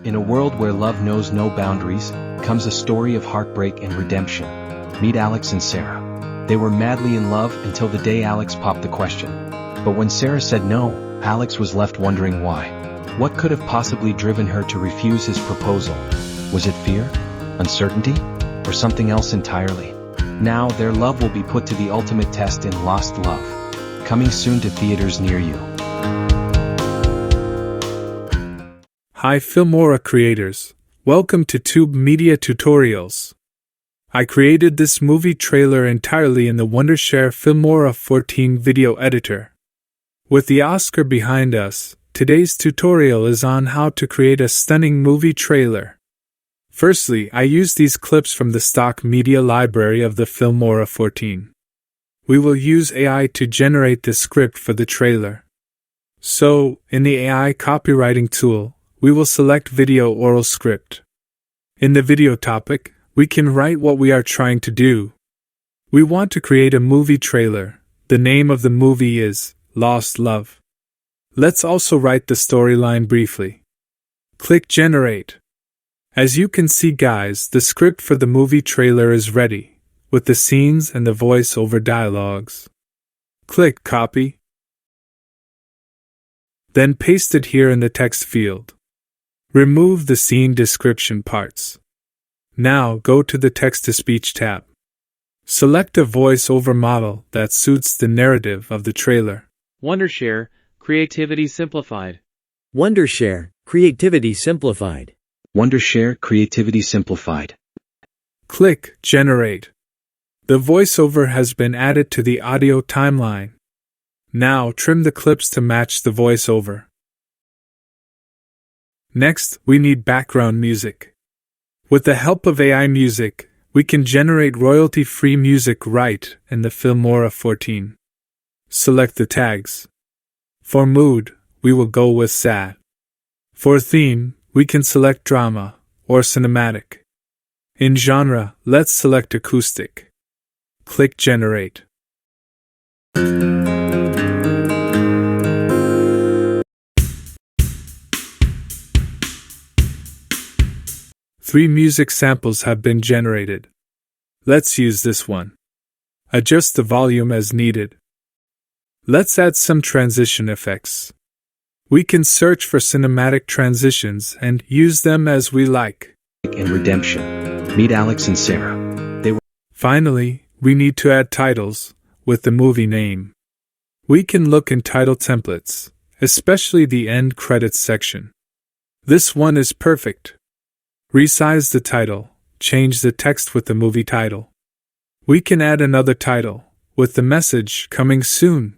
In a world where love knows no boundaries, comes a story of heartbreak and redemption. Meet Alex and Sarah. They were madly in love until the day Alex popped the question. But when Sarah said no, Alex was left wondering why. What could have possibly driven her to refuse his proposal? Was it fear? Uncertainty? Or something else entirely? Now their love will be put to the ultimate test in Lost Love. Coming soon to theaters near you. Hi Filmora creators, welcome to Tube Media Tutorials. I created this movie trailer entirely in the wondershare Filmora 14 video editor. With the Oscar behind us, today's tutorial is on how to create a stunning movie trailer. Firstly, I used these clips from the stock media library of the Filmora 14. We will use AI to generate the script for the trailer. So, in the AI copywriting tool, we will select Video Oral Script. In the video topic, we can write what we are trying to do. We want to create a movie trailer. The name of the movie is Lost Love. Let's also write the storyline briefly. Click Generate. As you can see guys, the script for the movie trailer is ready, with the scenes and the voice-over dialogues. Click Copy. Then paste it here in the text field. Remove the scene description parts. Now go to the Text-to-Speech tab. Select a voice-over model that suits the narrative of the trailer. Wondershare, Creativity Simplified. Wondershare, Creativity Simplified. Wondershare Creativity Simplified. Click Generate. The voiceover has been added to the audio timeline. Now trim the clips to match the voiceover. Next, we need background music. With the help of AI music, we can generate royalty-free music right in the Filmora 14. Select the tags. For mood, we will go with sad. For theme, we can select drama or cinematic. In genre, let's select acoustic. Click Generate. Three music samples have been generated. Let's use this one. Adjust the volume as needed. Let's add some transition effects. We can search for cinematic transitions and use them as we like. And redemption. Meet Alex and Sarah. Finally, we need to add titles with the movie name. We can look in title templates, especially the end credits section. This one is perfect. Resize the title, change the text with the movie title. We can add another title, with the message coming soon.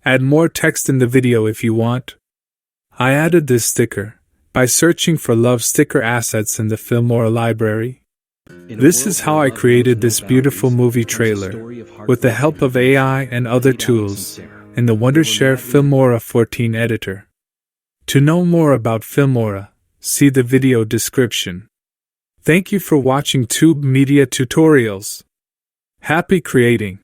Add more text in the video if you want. I added this sticker by searching for love sticker assets in the Filmora library. This is how I created this beautiful movie trailer, with the help of AI and other tools, in the wondershare Filmora 14 editor. To know more about Filmora, see the video description. Thank you for watching Tube Media Tutorials. Happy creating!